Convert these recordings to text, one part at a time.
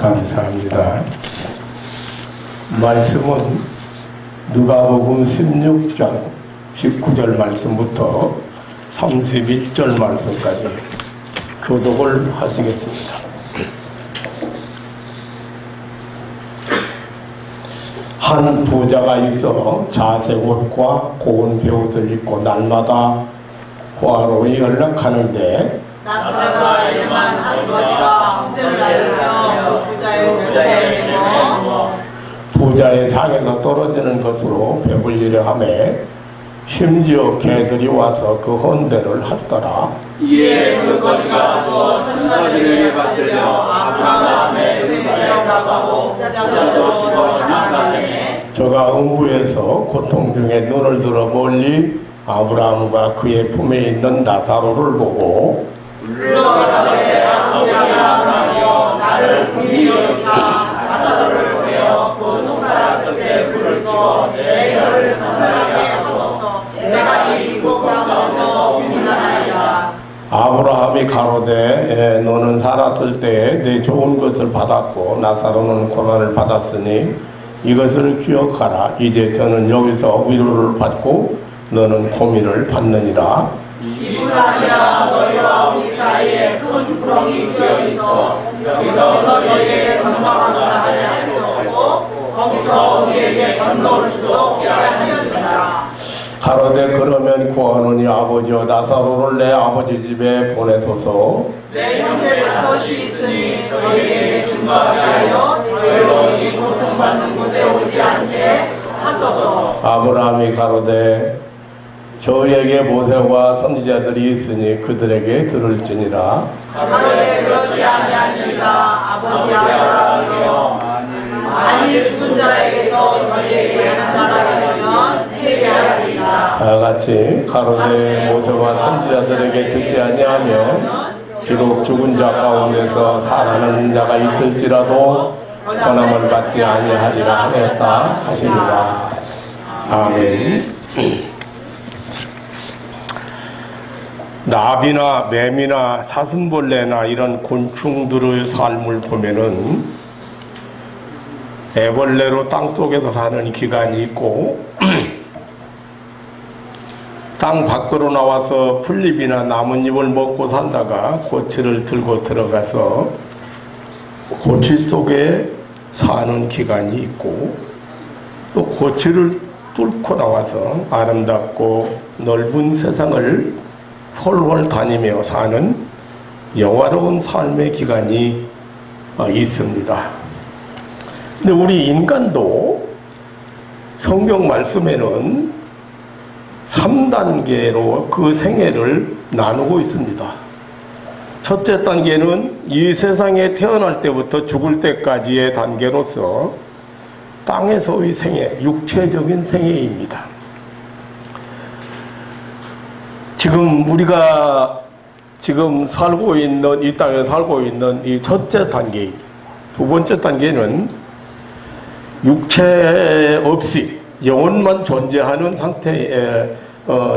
감사합니다. 말씀은 누가복음 16장 19절 말씀부터 31절 말씀까지 교독을 하시겠습니다. 한 부자가 있어 자색 옷과 고운 베옷을 입고 날마다 포로에 연락하는데 나사로가 일만 할아버지가 홍대를 날리며 부자의 곁에 누워 부자의 상에서 떨어지는 것으로 배불리려 하매 심지어 개들이 와서 그 헌대를 하더라. 이에 그 거지가 와서 천사들에게 받들려 아브라함의 은혜를 나가고 부자도 죽어 사망하네. 저가 음부에서 고통 중에 눈을 들어 멀리 아브라함과 그의 품에 있는 나사로를 보고 물러가라되 아버지 아브라함이여 나를 긍휼히 여기사 나사로를 보내어 그 손가락 끝에 불을 주어 내 혀를 선하게 하소서. 내가 이 유혹 가운데서 피난하리라. 아브라함이 가로되 너는 살았을 때에 내 좋은 것을 받았고 나사로는 고난을 받았으니 이것을 기억하라. 이제 저는 여기서 위로를 받고 너는 고민을 받느니라. 이뿐 아니라 너희와 우리 사이에 큰 구렁이 뚫려 있어 여기서 너희에게 건너가고자 하냐 할 수 없고 거기서 우리에게 건너올 수도 없게 하였느니라. 가로되 그러면 구하노니 아버지여 나사로를 내 아버지 집에 보내소서. 내 형제 다섯이 있으니 저희에게 증거하게 하여 저희로 이 고통받는 곳에 오지 않게 하소서. 아브라함이 가로되 저희에게 모세와 선지자들이 있으니 그들에게 들을지니라. 가로되 그렇지 아니하니이다. 아버지 아브라함이여 만일 죽은 자에게서 저희에게 하는 나라가 있으면 회개하리라. 같이 가로되 모세와 선지자들에게 듣지 아니하면 비록 죽은 자 가운데서 살아나는 자가 있을지라도 권함을 받지 아니하리라 하였다 하시니라. 아멘. 나비나 매미나 사슴벌레나 이런 곤충들의 삶을 보면은 애벌레로 땅속에서 사는 기간이 있고 땅 밖으로 나와서 풀잎이나 나뭇잎을 먹고 살다가 고치를 들고 들어가서 고치 속에 사는 기간이 있고 또 고치를 뚫고 나와서 아름답고 넓은 세상을 홀홀 다니며 사는 영화로운 삶의 기간이 있습니다. 근데 우리 인간도 성경 말씀에는 3단계로 그 생애를 나누고 있습니다. 첫째 단계는 이 세상에 태어날 때부터 죽을 때까지의 단계로서 땅에서의 생애, 육체적인 생애입니다. 지금 우리가 살고 있는 이 땅에 살고 있는 이 첫째 단계, 두 번째 단계는 육체 없이 영혼만 존재하는 상태의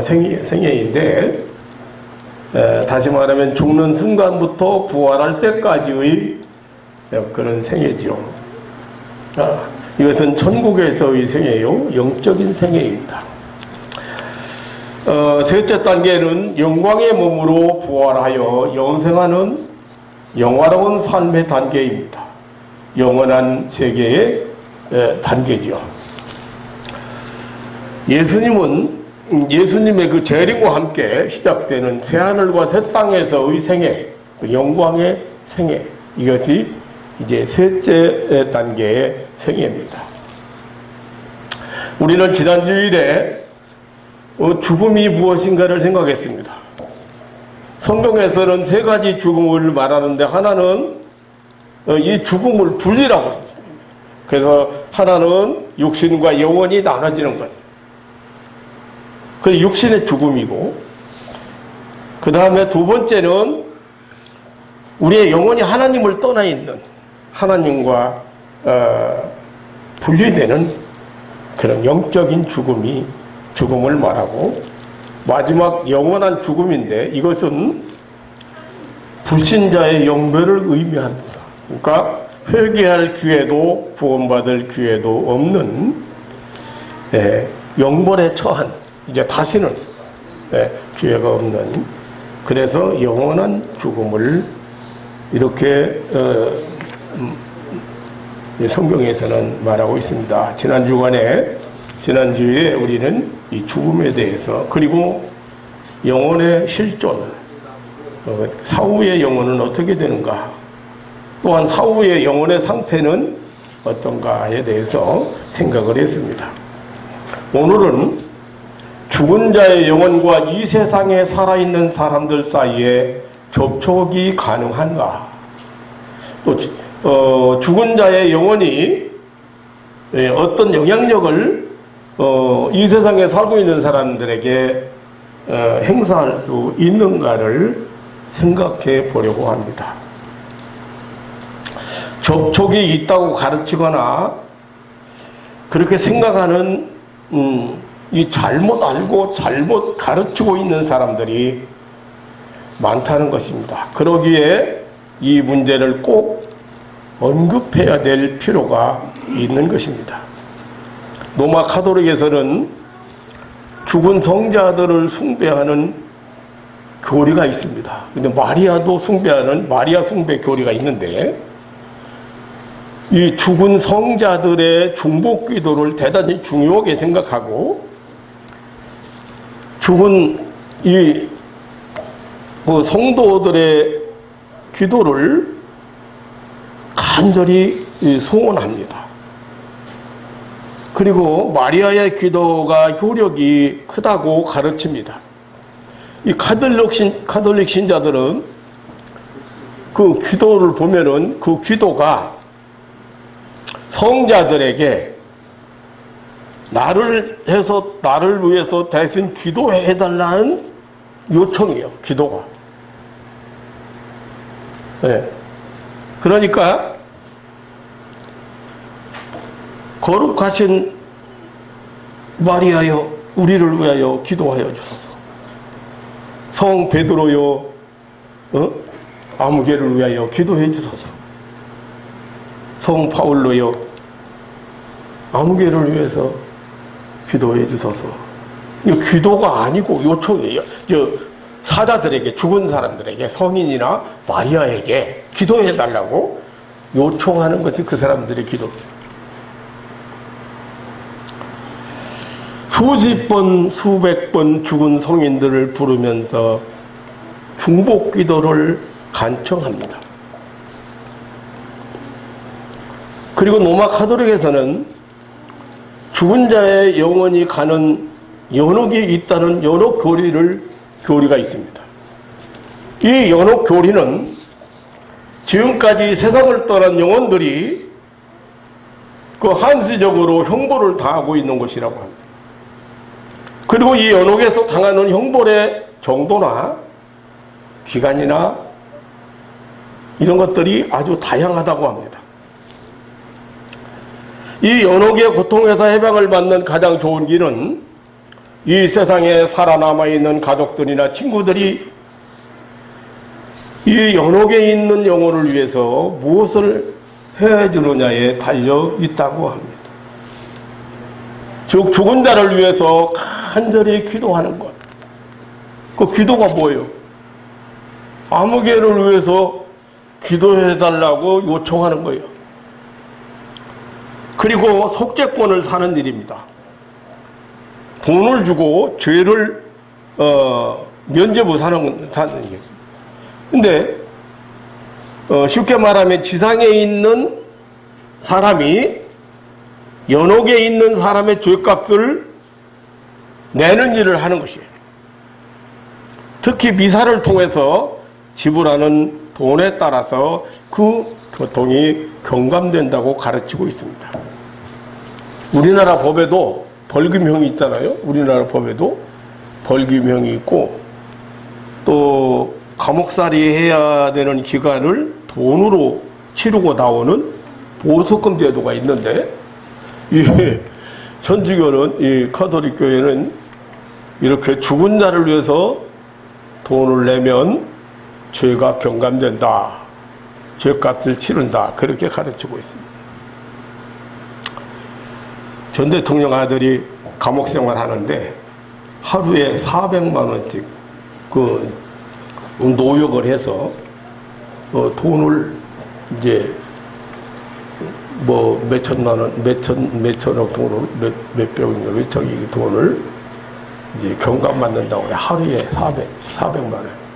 생애인데, 다시 말하면 죽는 순간부터 부활할 때까지의 그런 생애지요. 이것은 천국에서의 생애요, 영적인 생애입니다. 셋째 단계는 영광의 몸으로 부활하여 영생하는 영화로운 삶의 단계입니다. 영원한 세계의 단계죠. 예수님의 그 재림과 함께 시작되는 새하늘과 새 땅에서의 생애, 영광의 생애, 이것이 이제 셋째 단계의 생애입니다. 우리는 지난 주일에 죽음이 무엇인가를 생각했습니다. 성경에서는 세 가지 죽음을 말하는데 하나는 이 죽음을 분리라고 했습니다. 그래서 하나는 육신과 영혼이 나눠지는 것. 그 육신의 죽음이고, 그 다음에 두 번째는 우리의 영혼이 하나님을 떠나 있는, 하나님과 분리되는 그런 영적인 죽음을 말하고, 마지막 영원한 죽음인데 이것은 불신자의 영멸을 의미합니다. 그러니까 회개할 기회도 구원받을 기회도 없는 영벌에 처한, 이제 다시는 기회가 없는, 그래서 영원한 죽음을 이렇게 성경에서는 말하고 있습니다. 지난주에 우리는 이 죽음에 대해서, 그리고 영혼의 실존, 사후의 영혼은 어떻게 되는가, 또한 사후의 영혼의 상태는 어떤가에 대해서 생각을 했습니다. 오늘은 죽은 자의 영혼과 이 세상에 살아있는 사람들 사이에 접촉이 가능한가, 또 죽은 자의 영혼이 어떤 영향력을 이 세상에 살고 있는 사람들에게 행사할 수 있는가를 생각해 보려고 합니다. 접촉이 있다고 가르치거나 그렇게 생각하는 이 잘못 알고 잘못 가르치고 있는 사람들이 많다는 것입니다. 그러기에 이 문제를 꼭 언급해야 될 필요가 있는 것입니다. 로마 가톨릭에서는 죽은 성자들을 숭배하는 교리가 있습니다. 근데 마리아도 숭배하는 마리아 숭배 교리가 있는데, 이 죽은 성자들의 중복 기도를 대단히 중요하게 생각하고, 죽은 이 성도들의 기도를 간절히 소원합니다. 그리고 마리아의 기도가 효력이 크다고 가르칩니다. 이 가톨릭 신자들은 그 기도를 보면은 그 기도가 성자들에게 나를 위해서 대신 기도해달라는 요청이에요. 기도가. 네. 그러니까 거룩하신 마리아여, 우리를 위하여 기도하여 주소서. 성 베드로여, 아무개를 위하여 기도해 주소서. 성 바울로여, 아무개를 위해서 기도해 주소서. 이 기도가 아니고 요청이에요. 사자들에게, 죽은 사람들에게, 성인이나 마리아에게 기도해 달라고 요청하는 것이 그 사람들의 기도입니다. 수십 번, 수백 번 죽은 성인들을 부르면서 중복 기도를 간청합니다. 그리고 로마 가톨릭에서는 죽은 자의 영혼이 가는 연옥이 있다는 연옥 교리가 있습니다. 이 연옥 교리는 지금까지 세상을 떠난 영혼들이 그 한시적으로 형벌을 당하고 있는 것이라고 합니다. 그리고 이 연옥에서 당하는 형벌의 정도나 기간이나 이런 것들이 아주 다양하다고 합니다. 이 연옥의 고통에서 해방을 받는 가장 좋은 길은 이 세상에 살아남아있는 가족들이나 친구들이 이 연옥에 있는 영혼을 위해서 무엇을 해야 되느냐에 달려 있다고 합니다. 즉 죽은 자를 위해서 간절히 기도하는 것. 그 기도가 뭐예요? 아무개를 위해서 기도해달라고 요청하는 거예요. 그리고 속죄권을 사는 일입니다. 돈을 주고 죄를 면죄부 사는 일. 근데 쉽게 말하면 지상에 있는 사람이 연옥에 있는 사람의 죄값을 내는 일을 하는 것이에요. 특히 미사를 통해서 지불하는 돈에 따라서 그 고통이 경감된다고 가르치고 있습니다. 우리나라 법에도 벌금형이 있잖아요. 우리나라 법에도 벌금형이 있고, 또 감옥살이 해야 되는 기간을 돈으로 치르고 나오는 보석금 제도가 있는데, 이 천주교는, 이 가톨릭 교회는 이렇게 죽은 자를 위해서 돈을 내면 죄가 경감된다. 죄값을 치른다. 그렇게 가르치고 있습니다. 전 대통령 아들이 감옥 생활하는데 하루에 400만 원씩 그 노역을 해서 돈을 이제 뭐 몇천만 원, 몇천억 돈을 몇백억인가 몇천億돈을 이제 경감받는다고 해. 하루에 400만 원.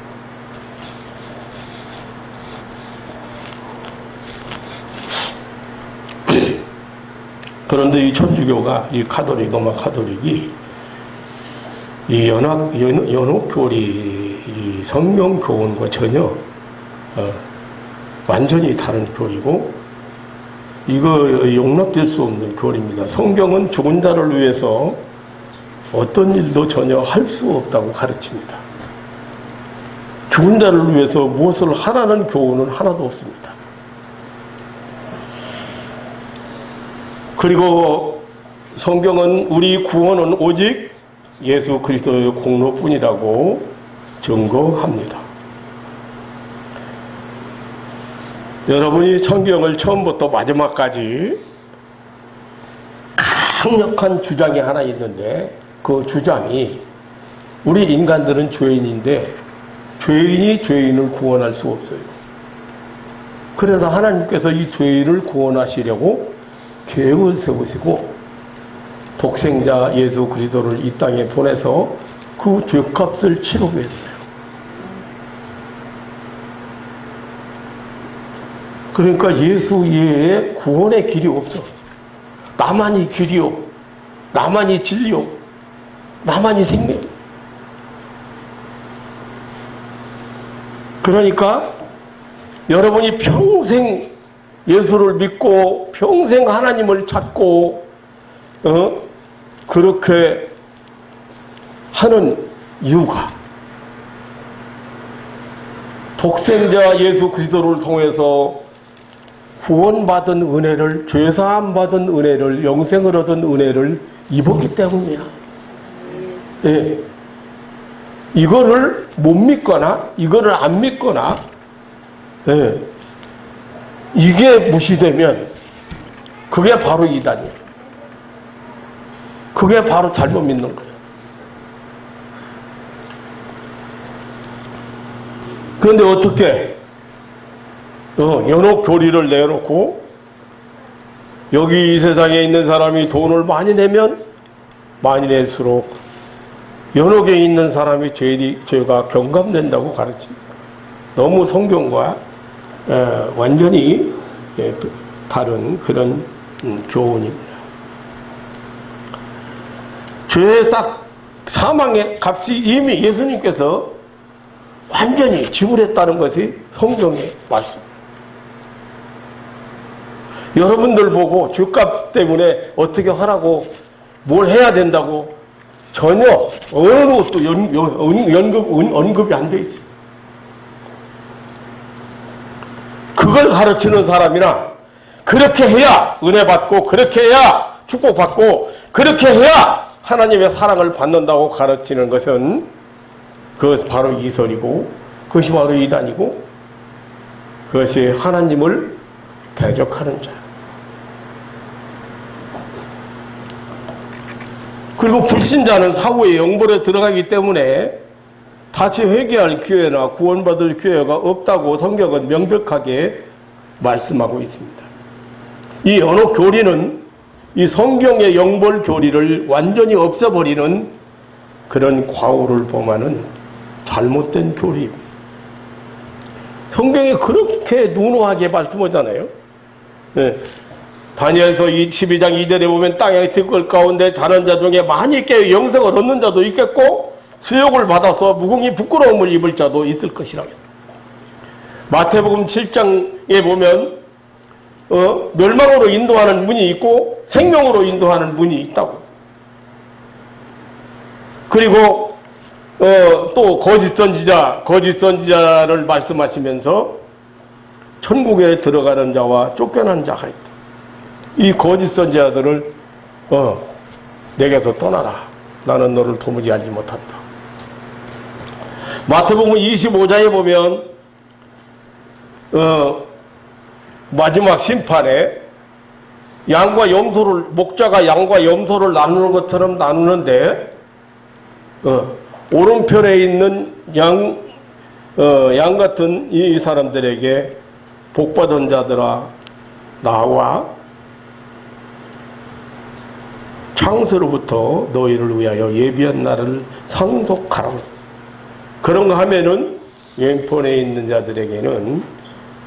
그런데 이 천주교가 이 로마 카톨릭이 이 연옥교리 이 성경 교훈과 전혀 완전히 다른 교리고 이거 용납될 수 없는 교리입니다. 성경은 죽은 자를 위해서 어떤 일도 전혀 할 수 없다고 가르칩니다. 죽은 자를 위해서 무엇을 하라는 교훈은 하나도 없습니다. 그리고 성경은 우리 구원은 오직 예수 그리스도의 공로뿐이라고 증거합니다. 여러분이 성경을 처음부터 마지막까지 강력한 주장이 하나 있는데 그 주장이 우리 인간들은 죄인인데 죄인이 죄인을 구원할 수 없어요. 그래서 하나님께서 이 죄인을 구원하시려고 계획을 세우시고 독생자 예수 그리스도를 이 땅에 보내서 그 죄값을 치르게 했어요. 그러니까 예수 외에 구원의 길이 없어. 나만이 길이요, 나만이 진리요, 나만이 생명. 그러니까 여러분이 평생 예수를 믿고 평생 하나님을 찾고 그렇게 하는 이유가 독생자 예수 그리스도를 통해서 구원받은 은혜를, 죄사함 받은 은혜를, 영생을 얻은 은혜를 입었기 때문이야. 예. 이거를 못 믿거나 이거를 안 믿거나 예. 이게 무시되면 그게 바로 이단이에요. 그게 바로 잘못 믿는 거예요. 그런데 어떻게 연옥 교리를 내놓고 여기 이 세상에 있는 사람이 돈을 많이 내면 많이 낼수록 연옥에 있는 사람이 죄가 경감된다고 가르칩니다. 너무 성경과 완전히 다른 그런 교훈입니다. 죄의 사망의 값이 이미 예수님께서 완전히 지불했다는 것이 성경의 말씀. 여러분들 보고 죄값 때문에 어떻게 하라고 뭘 해야 된다고 전혀 어느 것도 언급이 안 돼 있어요. 그걸 가르치는 사람이나 그렇게 해야 은혜 받고 그렇게 해야 축복받고 그렇게 해야 하나님의 사랑을 받는다고 가르치는 것은 그것이 바로 이설이고 그것이 바로 이단이고 그것이 하나님을 대적하는 자. 그리고 불신자는 사후의 영벌에 들어가기 때문에 다시 회개할 기회나 구원받을 기회가 없다고 성경은 명백하게 말씀하고 있습니다. 이 연옥 교리는 이 성경의 영벌 교리를 완전히 없애버리는 그런 과오를 범하는 잘못된 교리입니다. 성경이 그렇게 누누하게 말씀하잖아요. 네. 다니엘서 12장 2절에 보면 땅의 들끓 가운데 자는 자 중에 많이 깨어 영생을 얻는 자도 있겠고 수욕을 받아서 무궁히 부끄러움을 입을 자도 있을 것이라고 했어요. 마태복음 7장에 보면 멸망으로 인도하는 문이 있고 생명으로 인도하는 문이 있다고. 그리고 또 거짓 선지자를 말씀하시면서 천국에 들어가는 자와 쫓겨난 자가 있다. 이 거짓 선지자들을 내게서 떠나라. 나는 너를 도무지 알지 못한다. 마태복음 25장에 보면 마지막 심판에 양과 염소를, 목자가 양과 염소를 나누는 것처럼 나누는데, 오른편에 있는 양 같은 이 사람들에게 복받은 자들아, 나와 창세로부터 너희를 위하여 예비한 날을 상속하라. 그런 거 하면은 왼편에 있는 자들에게는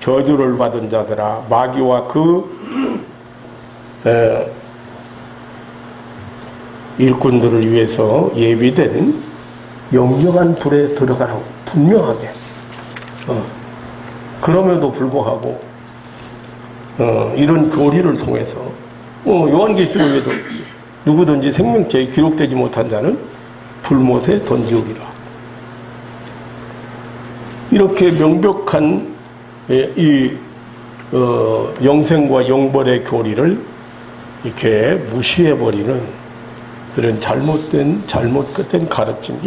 저주를 받은 자들아, 마귀와 그 일꾼들을 위해서 예비된 영영한 불에 들어가라고 분명하게. 그럼에도 불구하고 이런 교리를 통해서 요한계시록에도 누구든지 생명체에 기록되지 못한 자는 불못에 던지우리라. 이렇게 명백한 이 영생과 영벌의 교리를 이렇게 무시해버리는 그런 잘못된 가르침.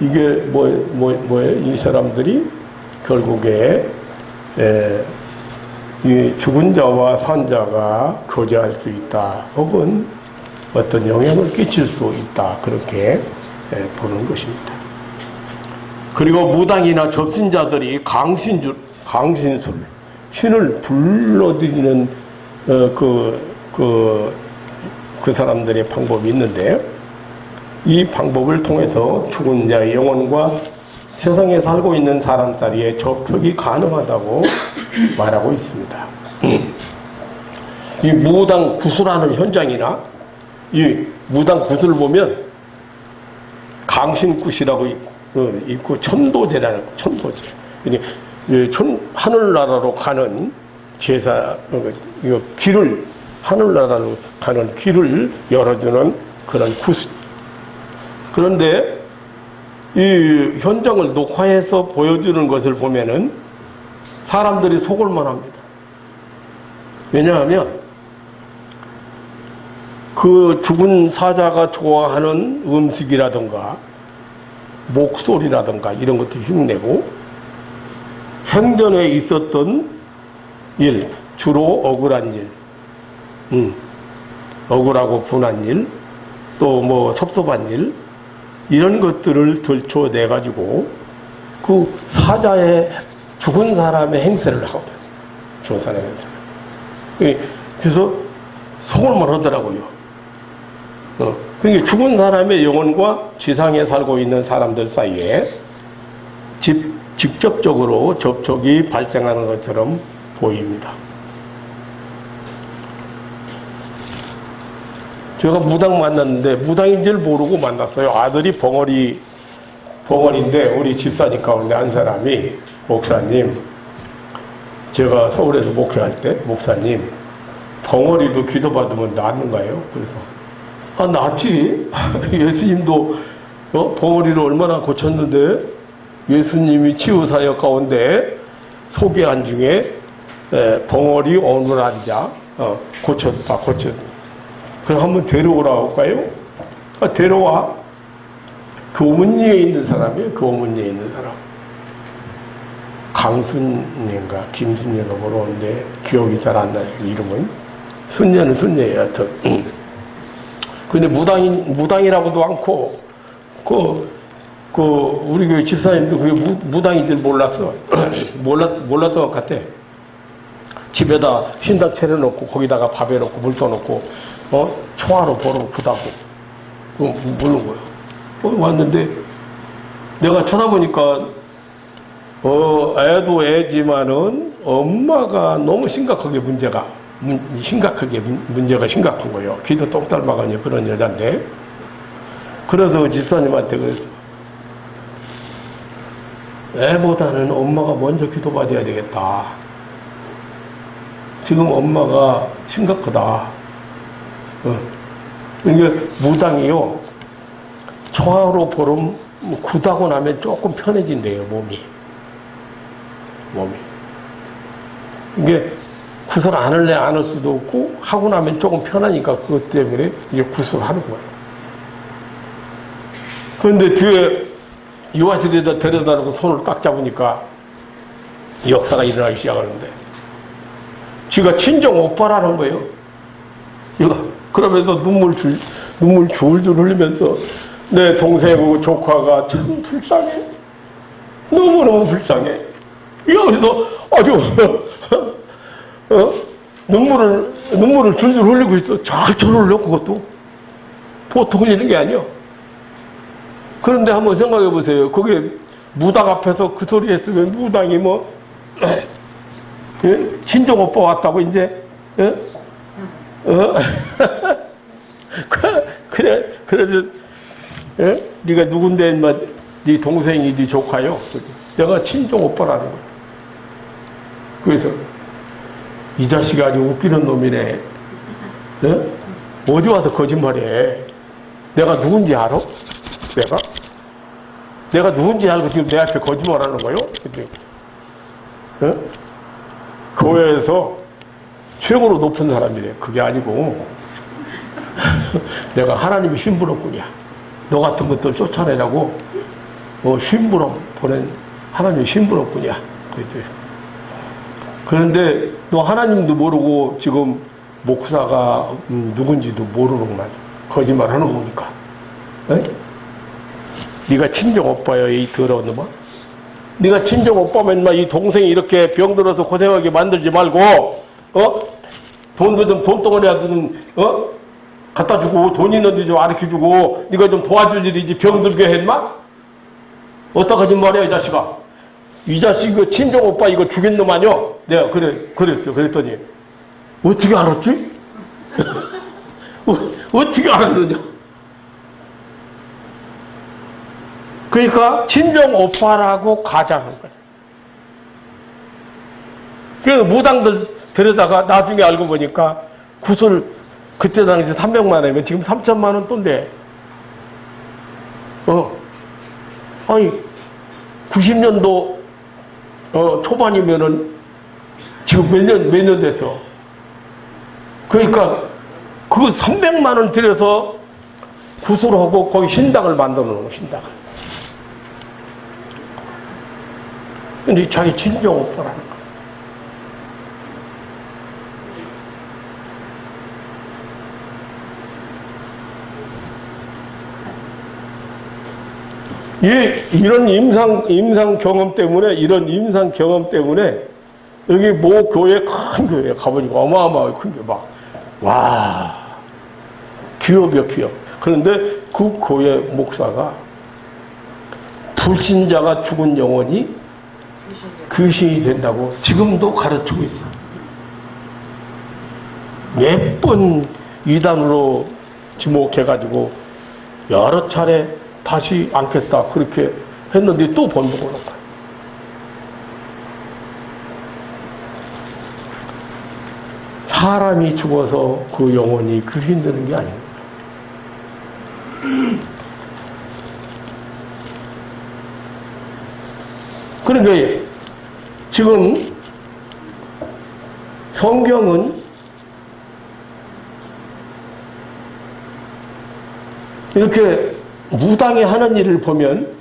이게 뭐예요? 이 사람들이 결국에 이 죽은 자와 산 자가 교제할 수 있다. 혹은 어떤 영향을 끼칠 수 있다. 그렇게 보는 것입니다. 그리고 무당이나 접신자들이 강신술, 신을 불러들이는 그 사람들의 방법이 있는데, 이 방법을 통해서 죽은 자의 영혼과 세상에 살고 있는 사람 사이에 접촉이 가능하다고 말하고 있습니다. 이 무당 구슬하는 현장이나 이 무당 구슬을 보면 강신굿이라고 있고 천도제라는 천도제. 하늘나라로 가는 제사, 길을, 하늘나라로 가는 길을 열어주는 그런 구슬. 그런데 이 현장을 녹화해서 보여주는 것을 보면은 사람들이 속을만 합니다. 왜냐하면 그 죽은 사자가 좋아하는 음식이라든가 목소리라든가 이런 것도 흉내고, 생전에 있었던 일, 주로 억울한 일, 억울하고 분한 일, 또 뭐 섭섭한 일, 이런 것들을 들춰내가지고 그 사자의, 죽은 사람의 행세를 하거든요. 죽은 사람의 행세를. 그래서 속을만 하더라고요. 그러니까 죽은 사람의 영혼과 지상에 살고 있는 사람들 사이에 직접적으로 접촉이 발생하는 것처럼 보입니다. 제가 무당 만났는데, 무당인 줄 모르고 만났어요. 아들이 벙어리인데 우리 집사님 가운데 한 사람이, 목사님, 제가 서울에서 목회할 때, 목사님, 벙어리도 기도받으면 낫는가요? 그래서 낫지. 예수님도 벙어리를 얼마나 고쳤는데, 예수님이 치유사역 가운데 소개한 중에 벙어리 오늘 앉아 고쳤다. 그럼 한번 데려오라고 할까요? 데려와. 교문리에 있는 사람이에요. 교문리에 있는 사람. 강순인가 김순녀가 모르는데 기억이 잘 안 나요. 이름은. 순녀는 순녀예요. 하여튼. 근데 무당이라고도 않고, 우리 교회 집사님도 그게 무당인 줄 몰랐어. 몰랐던 것 같아. 집에다 흰닭 차려놓고, 거기다가 밥에 넣고, 물 떠놓고, 총알로 보름 구다고, 모르는 거예요. 왔는데, 내가 쳐다보니까, 애도 애지만은, 엄마가 너무 심각한 거예요. 귀도 똥 닮아가니 그런 여잔데. 그래서 집사님한테 그랬어. 애보다는 엄마가 먼저 기도받아야 되겠다. 지금 엄마가 심각하다. 이게 무당이요. 총으로 보름 굳하고 나면 조금 편해진대요, 몸이. 이게 구슬 안 할래 안 할 수도 없고, 하고 나면 조금 편하니까 그것 때문에 이제 구슬 하는 거예요. 그런데 뒤에 유아실에다 데려다 놓고 손을 딱 잡으니까 역사가 일어나기 시작하는데, 지가 친정 오빠라는 거예요. 그러면서 눈물 줄줄 흘리면서 내 동생하고 조카가 참 불쌍해. 너무너무 불쌍해. 여기서 아주 눈물을 줄줄 흘리고 있어. 절절 흘려. 그것도 보통 흘리는 게 아니야. 그런데 한번 생각해 보세요. 그게 무당 앞에서 그 소리 했으면 무당이 뭐 예? 친정 오빠 왔다고 이제 예? 그래서 예? 네가 누군데 인마 네 동생이 네 조카요. 내가 친정 오빠라는 거야. 그래서 이 자식이 아주 웃기는 놈이네. 예? 어디 와서 거짓말해. 내가 누군지 알아? 내가 누군지 알고 지금 내 앞에 거짓말하는 거요? 예? 교회에서 최고로 높은 사람이래. 그게 아니고 내가 하나님이 신부롭군요. 너 같은 것들 쫓아내라고 신부로 보낸 하나님이 신부롭군요. 그런데 너 하나님도 모르고 지금 목사가 누군지도 모르는구만. 거짓말하는 거니까. 에? 네가 친정 오빠야, 이 더러운 놈아. 네가 친정 오빠면 이 동생이 이렇게 병들어서 고생하게 만들지 말고 돈거든 돈덩어리라든 갖다 주고 돈 있는데 좀 가르쳐주고 네가 좀 도와줄 일이지 병들게 해 인마? 어떡하지 말이야 이 자식아. 이 자식 그 친정 오빠 이거 죽인 놈 아니야? 내가 그랬어. 그랬더니 어떻게 알았지? 어떻게 알았느냐? 그러니까 친정 오빠라고 가장한 거야. 그래서 무당들 데려다가 나중에 알고 보니까 구슬 그때 당시 300만 원이면 지금 3천만 원 돈대. 아니 90년도 초반이면은 지금 몇 년 됐어. 그러니까 그거 300만 원 들여서 구슬하고 거기 신당을 만들어 놓은 거야, 신당을. 근데 자기 친정 오빠라는 거야. 이런 임상 경험 때문에, 여기 모 교회, 큰 교회 가보니까 어마어마하게 큰 게 와, 기업이야, 기업. 그런데 그 교회 목사가 불신자가 죽은 영혼이 귀신이 된다고 지금도 가르치고 있어. 몇 번 이단으로 지목해가지고 여러 차례 다시 않겠다 그렇게 했는데 또 번복을 한 거야. 사람이 죽어서 그 영혼이 귀신 되는 게 아닙니다. 그러니까 지금 성경은 이렇게 무당이 하는 일을 보면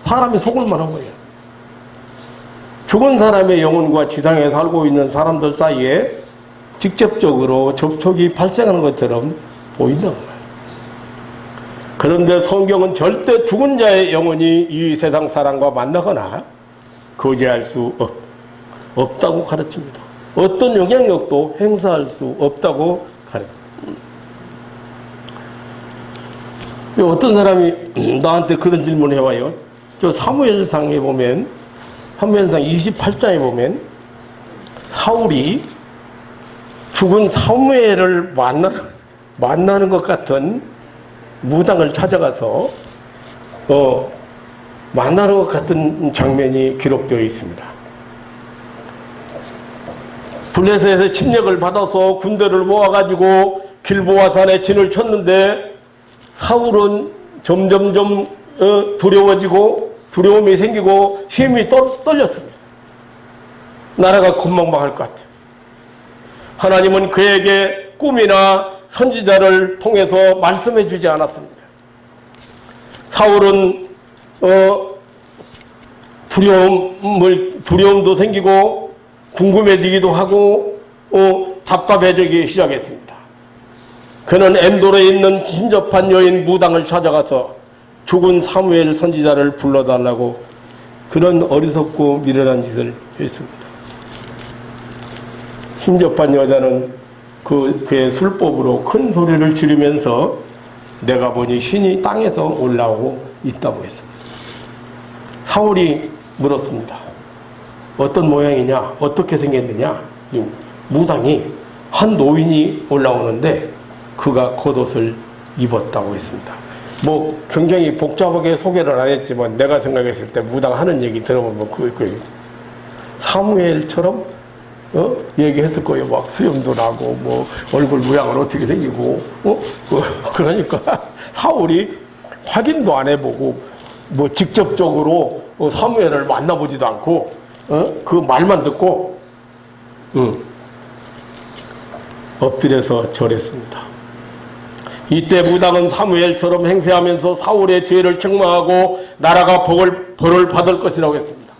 사람이 속을 만한 거예요. 죽은 사람의 영혼과 지상에 살고 있는 사람들 사이에 직접적으로 접촉이 발생하는 것처럼 보인다는 거예요. 그런데 성경은 절대 죽은 자의 영혼이 이 세상 사람과 만나거나 거지할 수 없다고 가르칩니다. 어떤 영향력도 행사할 수 없다고 가르칩니다. 어떤 사람이 나한테 그런 질문을 해와요. 저 사무엘상에 보면, 사무엘상 28장에 보면 사울이 죽은 사무엘을 만나는 것 같은 무당을 찾아가서 만나는 것 같은 장면이 기록되어 있습니다. 블레셋에서 침략을 받아서 군대를 모아가지고 길보아산에 진을 쳤는데 사울은 점점점 두려워지고 두려움이 생기고 힘이 떨렸습니다. 나라가 금방망할 것 같아요. 하나님은 그에게 꿈이나 선지자를 통해서 말씀해 주지 않았습니다. 사울은 두려움도 생기고 궁금해지기도 하고 답답해지기 시작했습니다. 그는 엔돌에 있는 신접한 여인 무당을 찾아가서 죽은 사무엘 선지자를 불러달라고 그런 어리석고 미련한 짓을 했습니다. 신접한 여자는 그의 술법으로 큰 소리를 지르면서 내가 보니 신이 땅에서 올라오고 있다고 했습니다. 사울이 물었습니다. 어떤 모양이냐? 어떻게 생겼느냐? 무당이 한 노인이 올라오는데 그가 겉옷을 입었다고 했습니다. 뭐 굉장히 복잡하게 소개를 안 했지만 내가 생각했을 때 무당 하는 얘기 들어보면 그 사무엘처럼 얘기했을 거예요. 막 수염도 나고 뭐 얼굴 모양은 어떻게 생기고 그러니까 사울이 확인도 안 해보고 뭐 직접적으로 사무엘을 만나보지도 않고 그 말만 듣고 엎드려서 절했습니다. 이때 무당은 사무엘처럼 행세하면서 사울의 죄를 책망하고 나라가 벌을 받을 것이라고 했습니다.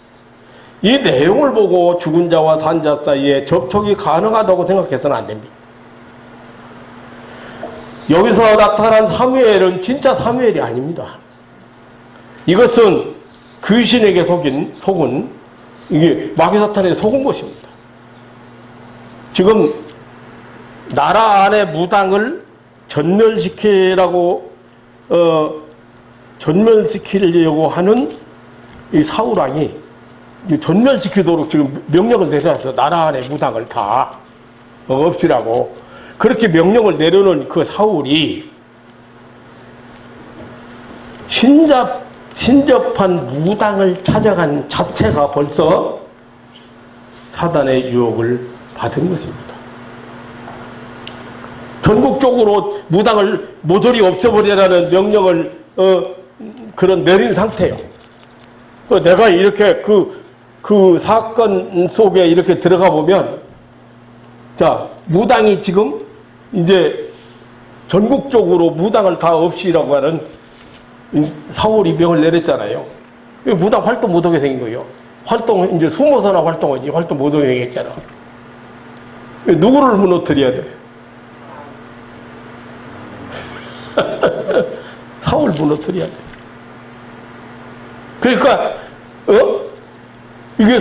이 내용을 보고 죽은 자와 산 자 사이에 접촉이 가능하다고 생각해서는 안 됩니다. 여기서 나타난 사무엘은 진짜 사무엘이 아닙니다. 이것은 귀신에게 속은 이게 마귀사탄에 속은 것입니다. 지금 나라 안의 무당을 전멸시키려고 하는 이 사울왕이 전멸시키도록 지금 명령을 내려서 나라 안의 무당을 다 없애라고 그렇게 명령을 내려놓은 그 사울이 신접한 무당을 찾아간 자체가 벌써 사단의 유혹을 받은 것입니다. 전국적으로 무당을 모조리 없애버리라는 명령을 그런 내린 상태예요. 내가 이렇게 그 사건 속에 이렇게 들어가 보면 자 무당이 지금 이제 전국적으로 무당을 다 없이라고 하는 사울이 명을 내렸잖아요. 무당 활동 못하게 생긴 거예요. 활동 이제 숨어서나 활동하지 활동 못하게 생겼잖아. 누구를 무너뜨려야 돼? 사울 무너뜨려야 돼. 그러니까 이게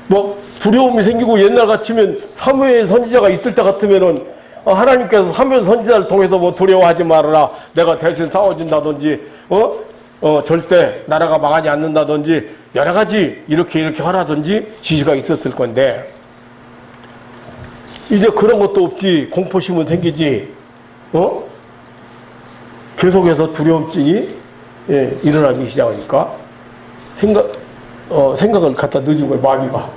뭐 두려움이 생기고 옛날 같으면 사무엘 선지자가 있을 때 같으면은 하나님께서 사무엘 선지자를 통해서 뭐 두려워하지 말아라. 내가 대신 싸워준다든지 절대 나라가 망하지 않는다든지 여러 가지 이렇게 하라든지 지시가 있었을 건데 이제 그런 것도 없지. 공포심은 생기지. 계속해서 두려움증이 일어나기 시작하니까 생각을 갖다 늦은 거예요. 마귀가.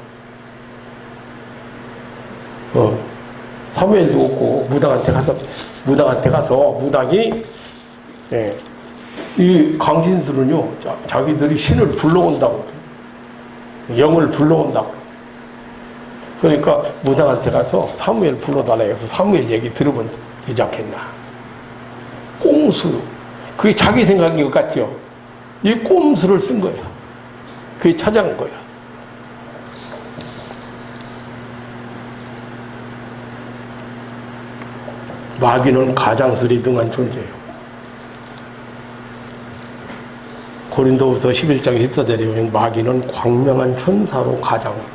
사무엘도 없고 무당한테 가서 무당이 이 강신술은요 자기들이 신을 불러온다고 영을 불러온다고 그러니까 무당한테 가서 사무엘 불러달라 해서 사무엘 얘기 들어본 되지 않겠나. 꼼수 그게 자기 생각인 것 같죠. 이 꼼수를 쓴 거예요. 그게 찾아간 거예요. 마귀는 가장술이 등한 존재예요. 고린도후서 11장 14절에 보면 마귀는 광명한 천사로 가장한다.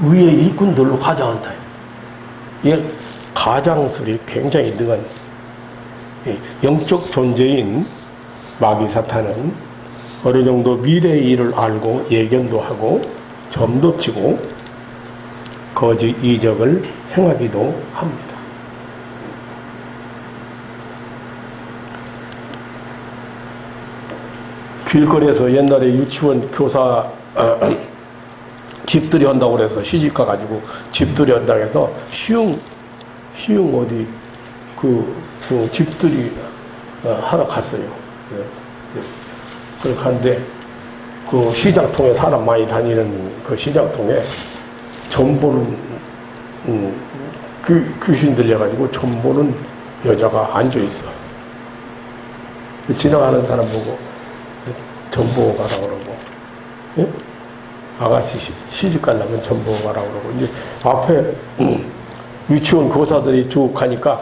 의의 일꾼들로 가장한다. 이게 가장술이 굉장히 능한 영적 존재인 마귀 사탄은 어느 정도 미래의 일을 알고 예견도 하고 점도 치고 거짓 이적을 행하기도 합니다. 길거리에서 옛날에 유치원 교사 집들이 한다고 그래서 시집가 가지고 집들이 한다고 해서 시흥 어디 그 집들이 하러 갔어요. 그렇게 하는데 그 시장통에 사람 많이 다니는 그 시장통에 점 보는 귀신 들려가지고 점 보는 여자가 앉아 있어. 지나가는 사람 보고 전보고 가라 그러고, 예? 아가씨 시집 가려면 전보고 가라 그러고, 이제 앞에 유치원 교사들이 쭉 가니까,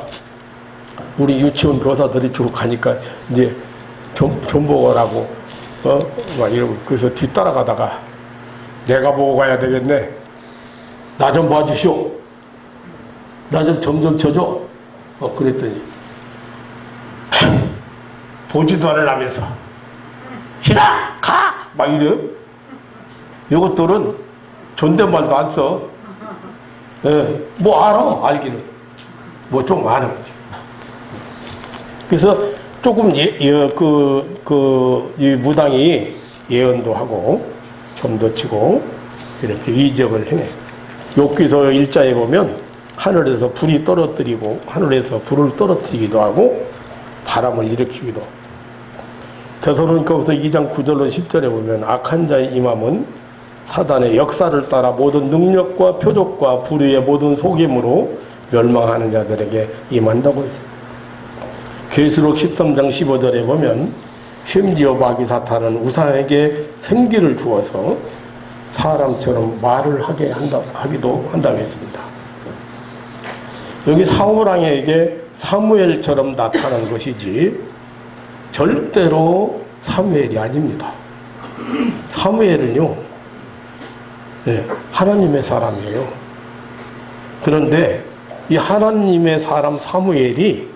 우리 유치원 교사들이 쭉 가니까, 이제 전보고 가라고, 막 이러고, 그래서 뒤따라가다가, 내가 보고 가야 되겠네. 나 좀 봐주시오. 나 좀 점점 쳐줘. 그랬더니, 보지도 않으면서, 싫어! 가! 막 이래요. 이것들은 존댓말도 안 써. 예, 뭐 알아, 알기는. 뭐 좀 아는 거지. 그래서 조금 이 무당이 예언도 하고, 점도 치고, 이렇게 이적을 해내. 욥기서 1장에 보면, 하늘에서 불이 떨어뜨리고, 하늘에서 불을 떨어뜨리기도 하고, 바람을 일으키기도 하고. 데살로니가후서 2장 9절로 10절에 보면 악한 자의 임함은 사단의 역사를 따라 모든 능력과 표적과 불의의 모든 속임으로 멸망하는 자들에게 임한다고 했습니다. 계시록 13장 15절에 보면 심지어 마귀 사탄은 우상에게 생기를 주어서 사람처럼 말을 하기도 한다고 했습니다. 여기 사울왕에게 사무엘처럼 나타난 것이지 절대로 사무엘이 아닙니다. 사무엘은요, 하나님의 사람이에요. 그런데 이 하나님의 사람 사무엘이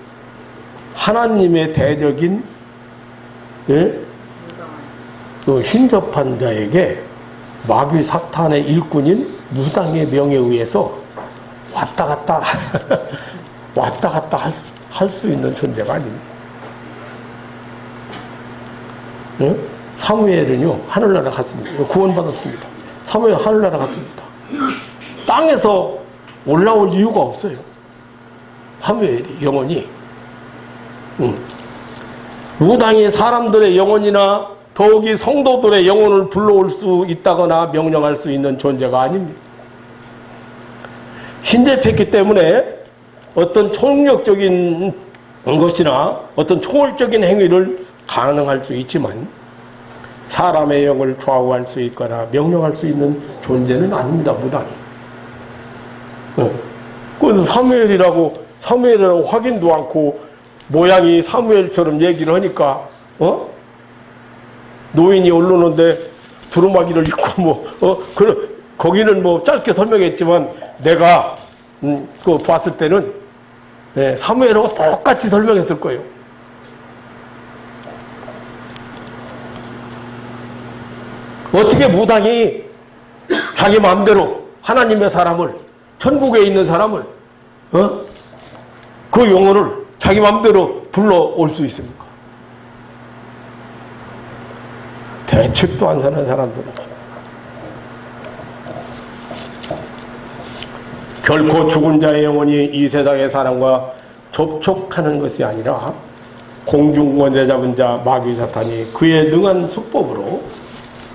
하나님의 대적인 흰접한 자에게 마귀 사탄의 일꾼인 무당의 명에 의해서 왔다 갔다 할 수 있는 존재가 아닙니다. 사무엘은요, 하늘나라 갔습니다. 구원받았습니다. 사무엘 하늘나라 갔습니다. 땅에서 올라올 이유가 없어요. 사무엘이 영혼이. 무당이 사람들의 영혼이나 더욱이 성도들의 영혼을 불러올 수 있다거나 명령할 수 있는 존재가 아닙니다. 흰접했기 때문에 어떤 총력적인 것이나 어떤 초월적인 행위를 가능할 수 있지만 사람의 영을 좌우할 수 있거나 명령할 수 있는 존재는 아닙니다. 무당이. 그래서 사무엘이라고 확인도 않고 모양이 사무엘처럼 얘기를 하니까 노인이 올르는데 두루마기를 입고 거기는 뭐 짧게 설명했지만 내가 봤을 때는 사무엘하고 똑같이 설명했을 거예요. 어떻게 무당이 자기 마음대로 하나님의 사람을, 천국에 있는 사람을, 그 영혼을 자기 마음대로 불러올 수 있습니까? 대책도 안 사는 사람들은. 결코 죽은 자의 영혼이 이 세상의 사람과 접촉하는 것이 아니라 공중권세 잡은 자 마귀 사탄이 그의 능한 수법으로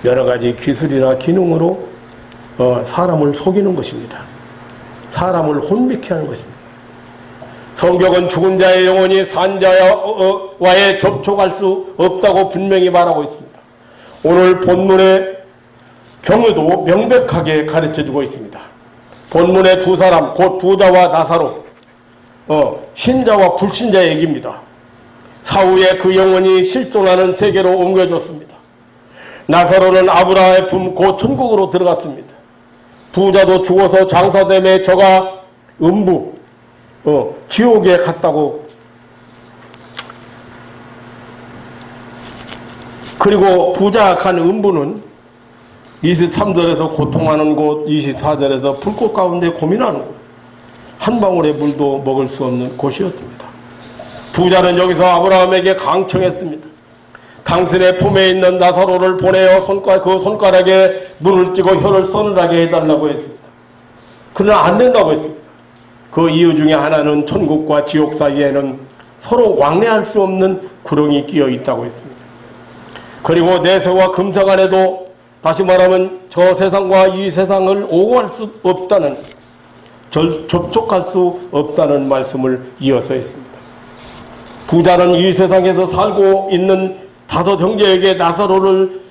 여러 가지 기술이나 기능으로 사람을 속이는 것입니다. 사람을 혼미케 하는 것입니다. 성경은 죽은 자의 영혼이 산 자와의 접촉할 수 없다고 분명히 말하고 있습니다. 오늘 본문의 경우도 명백하게 가르쳐주고 있습니다. 본문의 두 사람, 곧 부자와 나사로, 신자와 불신자의 얘기입니다. 사후에 그 영혼이 실존하는 세계로 옮겨졌습니다. 나사로는 아브라함의 품, 곧 천국으로 들어갔습니다. 부자도 죽어서 장사됨에 저가 음부, 지옥에 갔다고. 그리고 부자 간 음부는 23절에서 고통하는 곳, 24절에서 불꽃 가운데 고민하는 곳, 한 방울의 물도 먹을 수 없는 곳이었습니다. 부자는 여기서 아브라함에게 강청했습니다. 당신의 품에 있는 나사로를 보내어 그 손가락에 물을 찌고 혀를 서늘하게 해달라고 했습니다. 그러나 안 된다고 했습니다. 그 이유 중에 하나는 천국과 지옥 사이에는 서로 왕래할 수 없는 구렁이 끼어 있다고 했습니다. 그리고 내세와 금상 안에도 다시 말하면 저 세상과 이 세상을 오고할 수 없다는, 접촉할 수 없다는 말씀을 이어서 했습니다. 부자는 이 세상에서 살고 있는 5 형제에게 나사로를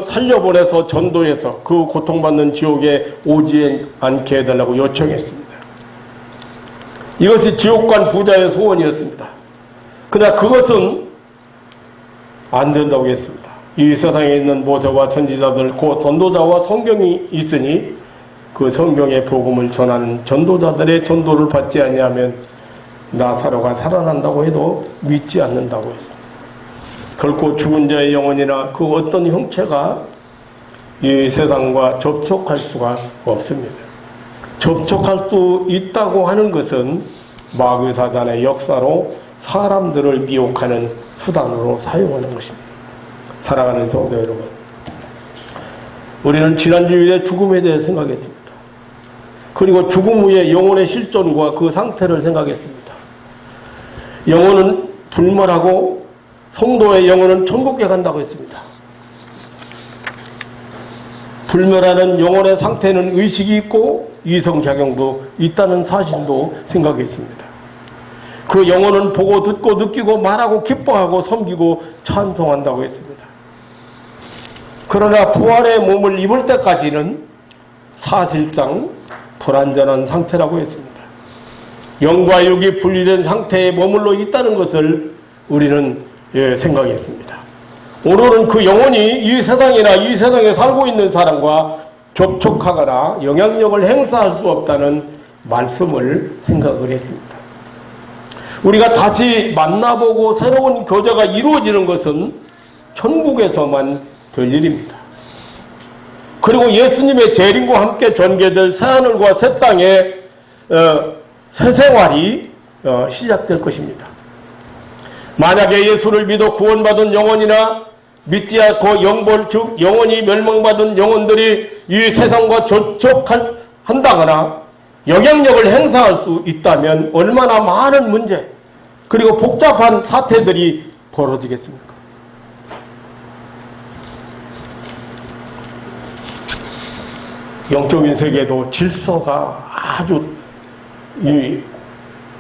살려보내서 전도해서 그 고통받는 지옥에 오지 않게 해달라고 요청했습니다. 이것이 지옥관 부자의 소원이었습니다. 그러나 그것은 안 된다고 했습니다. 이 세상에 있는 모세와 선지자들, 그 전도자와 성경이 있으니 그 성경의 복음을 전하는 전도자들의 전도를 받지 아니하면 나사로가 살아난다고 해도 믿지 않는다고 했습니다. 결코 죽은 자의 영혼이나 그 어떤 형체가 이 세상과 접촉할 수가 없습니다. 접촉할 수 있다고 하는 것은 마귀 사단의 역사로 사람들을 미혹하는 수단으로 사용하는 것입니다. 사랑하는 성도 여러분, 우리는 지난 주일에 죽음에 대해 생각했습니다. 그리고 죽음 후의 영혼의 실존과 그 상태를 생각했습니다. 영혼은 불멸하고 성도의 영혼은 천국에 간다고 했습니다. 불멸하는 영혼의 상태는 의식이 있고 이성작용도 있다는 사실도 생각했습니다. 그 영혼은 보고 듣고 느끼고 말하고 기뻐하고 섬기고 찬송한다고 했습니다. 그러나 부활의 몸을 입을 때까지는 사실상 불완전한 상태라고 했습니다. 영과 육이 분리된 상태에 머물러 있다는 것을 우리는 생각했습니다. 오늘은 그 영혼이 이 세상이나 이 세상에 살고 있는 사람과 접촉하거나 영향력을 행사할 수 없다는 말씀을 생각을 했습니다. 우리가 다시 만나보고 새로운 교제가 이루어지는 것은 천국에서만 될 일입니다. 그리고 예수님의 재림과 함께 전개될 새하늘과 새 땅의 새 생활이 시작될 것입니다. 만약에 예수를 믿어 구원받은 영혼이나 믿지 않고 영벌, 즉 영원히 멸망받은 영혼들이 이 세상과 접촉한다거나 영향력을 행사할 수 있다면 얼마나 많은 문제 그리고 복잡한 사태들이 벌어지겠습니까? 영적인 세계도 질서가 아주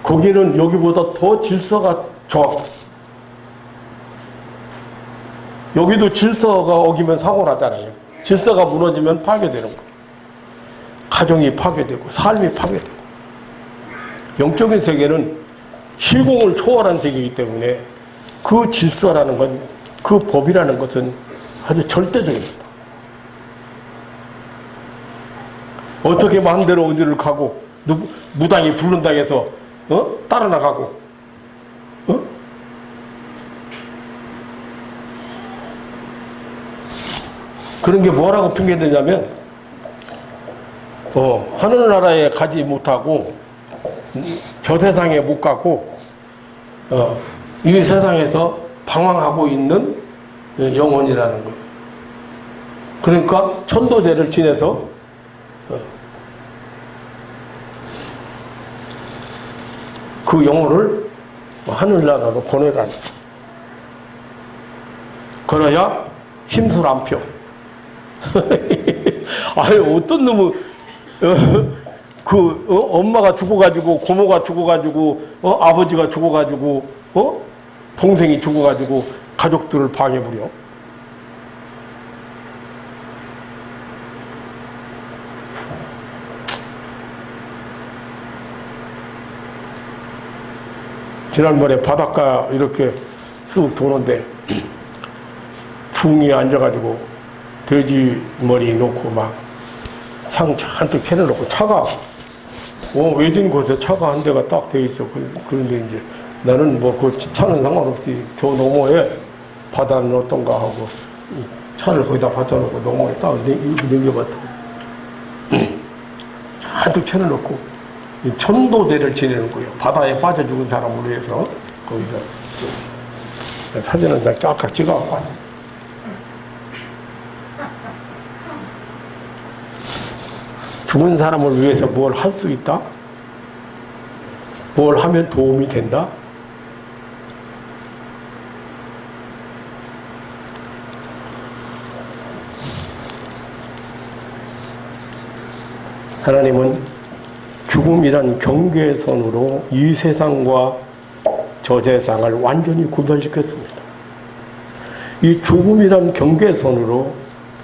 거기는 여기보다 더 질서가 좋아. 여기도 질서가 어기면 사고 나잖아요. 질서가 무너지면 파괴되는 거예요. 가정이 파괴되고 삶이 파괴되고. 영적인 세계는 시공을 초월한 세계이기 때문에 그 질서라는 건, 그 법이라는 것은 아주 절대적입니다. 어떻게 마음대로 어디를 가고 무당이 부른다고 해서 따라 나가고 그런 게 뭐라고 핑계대냐면 하늘나라에 가지 못하고 저 세상에 못 가고 이 세상에서 방황하고 있는 영혼이라는 거예요. 그러니까 천도제를 지내서 그 영혼을 하늘나라로 보내라는 거예요. 그래야 힘술 안 펴. 아유, 어떤 놈은 엄마가 죽어가지고 고모가 죽어가지고 아버지가 죽어가지고 동생이 죽어가지고 가족들을 방해부려. 지난번에 바닷가 이렇게 쑥 도는데 붕이 앉아가지고 돼지 머리 놓고 막 향 잔뜩 차려놓고 차가 외진 곳에 차가 한 대가 딱 돼 있어. 그런데 이제 나는 뭐 그 차는 상관없이 저 너머에 바다는 어떤가 하고 차를 거기다 받쳐놓고 너머에 딱 넘겨봤더니 잔뜩 차려놓고 천도제를 지내는 거예요. 바다에 빠져 죽은 사람을 위해서 거기서 사진을 쫙 찍어갖고 죽은 사람을 위해서 뭘 할 수 있다? 뭘 하면 도움이 된다? 하나님은 죽음이란 경계선으로 이 세상과 저 세상을 완전히 구별시켰습니다. 이 죽음이란 경계선으로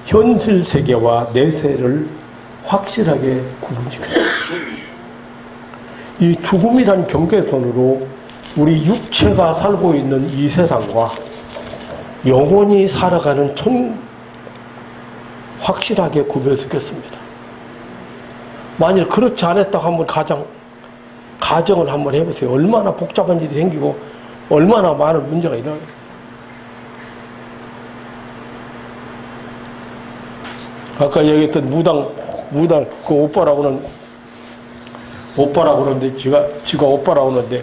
현실 세계와 내세를 확실하게 구분시켰습니다. 이 죽음이란 경계선으로 우리 육체가 살고 있는 이 세상과 영원히 살아가는 확실하게 구별시켰습니다. 만일 그렇지 않았다고 한번 가정을 한번 해보세요. 얼마나 복잡한 일이 생기고 얼마나 많은 문제가 일어나요. 아까 얘기했던 무당 그 오빠라고 그러는데 지가 오빠라고 그러는데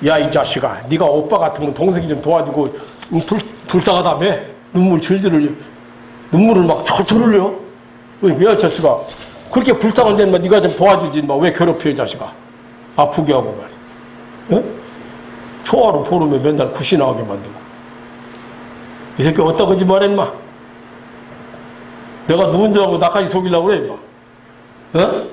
야 이 자식아 네가 오빠 같으면 동생이 좀 도와주고 불쌍하다며 눈물을 막 철철 흘려. 왜 자식아 그렇게 불쌍한 데만 네가 좀 도와주지 왜 괴롭혀 이 자식아 아프게 하고 말이야. 어? 초하루 보름에 맨날 굿이나하게 만들고 이 새끼 어디다 거짓말 했마. 내가 누군 줄 알고 나까지 속이려고 그래 임마. 어?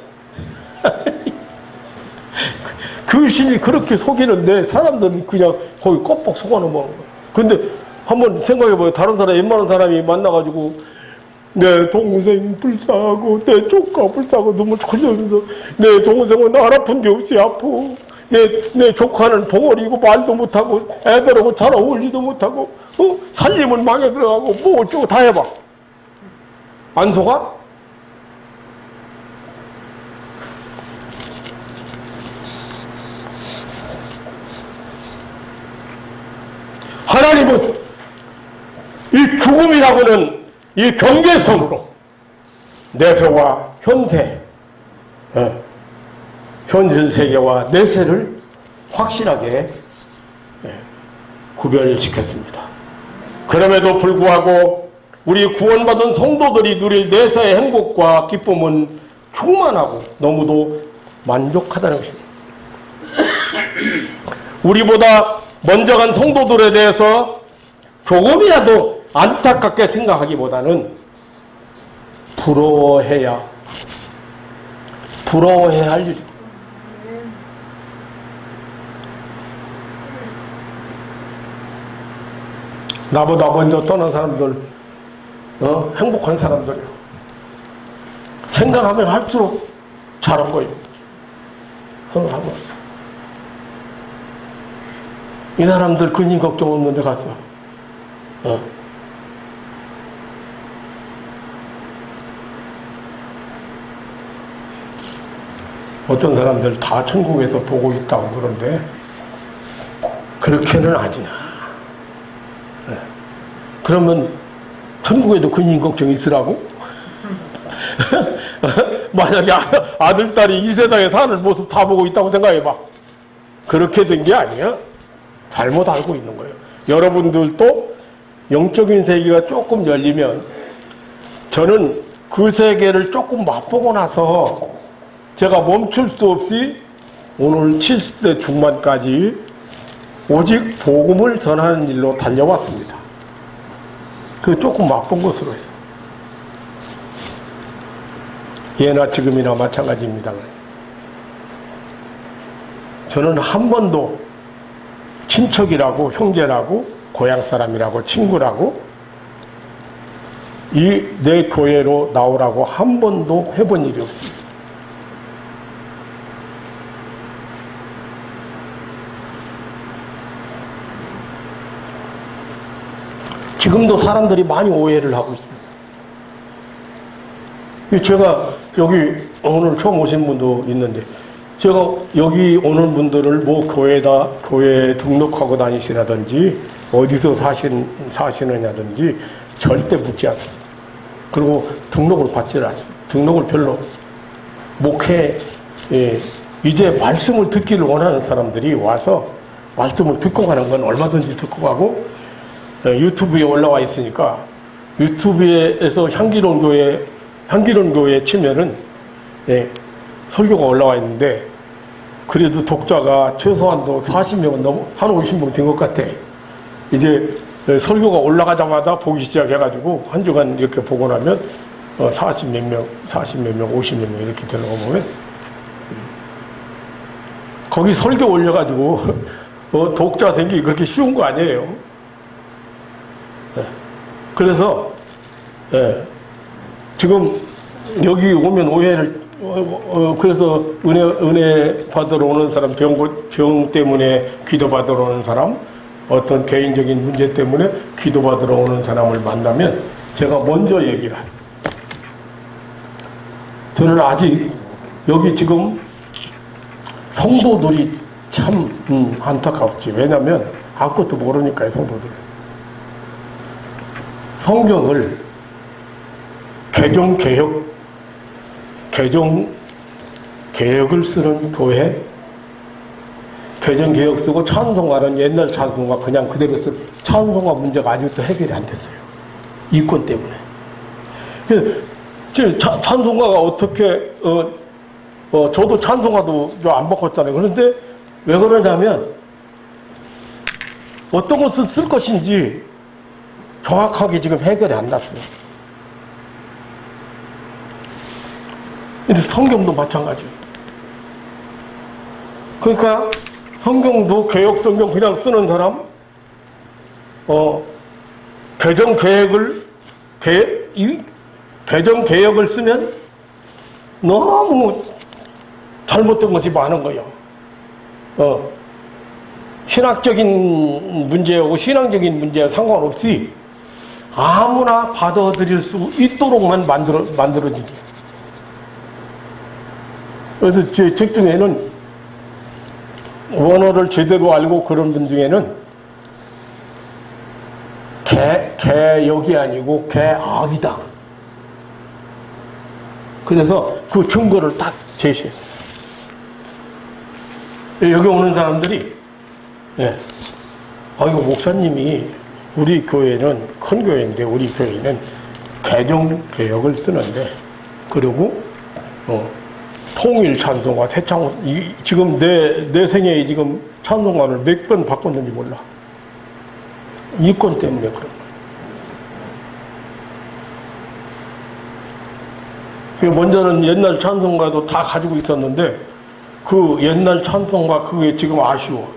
그 신이 그렇게 속이는데 사람들은 그냥 거기 껍벅 속아놓은 거야. 근데 한번 생각해봐요. 다른 사람 웬만한 사람이 만나가지고 내 동생 불쌍하고 내 조카 불쌍하고 눈물 흘리면서 내 동생은 날 아픈 게 없이 아프고 내 조카는 벙어리고 말도 못하고 애들하고 잘 어울리도 못하고 살림은 망해 들어가고 뭐 어쩌고 다 해봐. 안 속아? 하나님은 이 죽음이라고는 이 경계선으로 내세와 현세, 현실 세계와 내세를 확실하게 구별시켰습니다. 그럼에도 불구하고 우리 구원받은 성도들이 누릴 내세의 행복과 기쁨은 충만하고 너무도 만족하다는 것입니다. 우리보다 먼저 간 성도들에 대해서 조금이라도 안타깝게 생각하기보다는 부러워해야 할 일입니다. 나보다 먼저 떠난 사람들, 행복한 사람들 생각하면 할수록 잘한 거예요. 생각하면. 이 사람들 근심 걱정 없는데 갔어. 어떤 사람들 다 천국에서 보고 있다고 그러는데 그렇게는 아니나. 그러면 천국에도 근심 걱정이 있으라고? 만약에 아들, 딸이 이 세상에 사는 모습 다 보고 있다고 생각해봐. 그렇게 된 게 아니야. 잘못 알고 있는 거예요. 여러분들도 영적인 세계가 조금 열리면 저는 그 세계를 조금 맛보고 나서 제가 멈출 수 없이 오늘 70대 중반까지 오직 복음을 전하는 일로 달려왔습니다. 그 조금 맛본 것으로 해서. 예나 지금이나 마찬가지입니다. 저는 한 번도 친척이라고 형제라고 고향 사람이라고 친구라고 이 내 교회로 나오라고 한 번도 해본 일이 없습니다. 지금도 사람들이 많이 오해를 하고 있습니다. 제가 여기 오늘 처음 오신 분도 있는데 제가 여기 오는 분들을 뭐 교회에 등록하고 다니시라든지 어디서 사시느냐든지 절대 묻지 않습니다. 그리고 등록을 받지 않습니다. 등록을 별로 이제 말씀을 듣기를 원하는 사람들이 와서 말씀을 듣고 가는 건 얼마든지 듣고 가고 유튜브에 올라와 있으니까 유튜브에서 향기로운 교회 치면은 설교가 올라와 있는데 그래도 독자가 최소한도 40명은 넘어 한 50명 된 것 같아. 이제 설교가 올라가자마자 보기 시작해가지고 한 주간 이렇게 보고 나면 40몇 명, 50몇 명 이렇게 되는 거 보면 거기 설교 올려가지고 독자 생기기 그렇게 쉬운 거 아니에요. 그래서 지금 여기 오면 오해를 그래서 은혜 받으러 오는 사람, 병 때문에 기도 받으러 오는 사람, 어떤 개인적인 문제 때문에 기도 받으러 오는 사람을 만나면 제가 먼저 얘기를 해요. 저는 아직 여기 지금 성도들이 참 안타깝지. 왜냐하면 아무것도 모르니까요, 성도들. 성경을 개정개혁을 쓰는 교회, 개정개혁 쓰고 찬송가는 옛날 찬송가 그냥 그대로 쓰고 찬송가 문제가 아직도 해결이 안 됐어요. 이권 때문에. 찬송가가 어떻게, 저도 찬송가도 안 바꿨잖아요. 그런데 왜 그러냐면 어떤 것을 쓸 것인지 정확하게 지금 해결이 안 났어요. 근데 성경도 마찬가지예요. 그러니까 성경도 개혁 성경 그냥 쓰는 사람, 개정 개혁을 쓰면 너무 잘못된 것이 많은 거예요. 신학적인 문제하고 신앙적인 문제와 상관없이 아무나 받아들일 수 있도록만 만들어지죠. 그래서 제 책 중에는 원어를 제대로 알고 그런 분 중에는 개역이 아니고 개악이다. 그래서 그 증거를 딱 제시해요. 여기 오는 사람들이 이거 목사님이 우리 교회는 큰 교회인데 우리 교회는 개정개혁을 쓰는데 그리고 통일 찬송가 지금 내 생애에 지금 찬송가를 몇 번 바꿨는지 몰라. 이권 때문에 그런 거예요. 먼저는 옛날 찬송가도 다 가지고 있었는데 그 옛날 찬송가 그게 지금 아쉬워.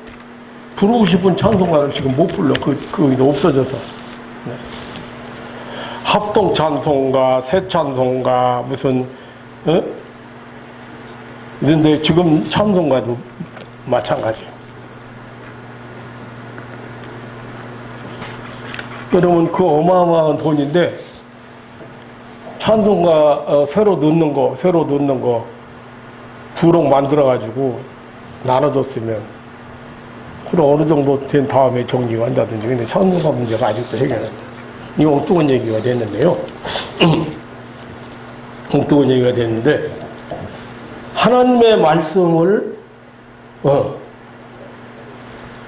부르고 싶은 찬송가를 지금 못 불러. 그게 없어져서. 네. 합동 찬송가, 새 찬송가, 무슨, 그런데 지금 찬송가도 마찬가지예요. 그러면 그 어마어마한 돈인데, 찬송가 새로 넣는 거, 부록 만들어가지고 나눠줬으면, 그럼 어느 정도 된 다음에 정리가 한다든지. 근데 찬송가 문제가 아직도 해결 안 돼요. 이 엉뚱한 얘기가 됐는데요. 엉뚱한 얘기가 됐는데, 하나님의 말씀을,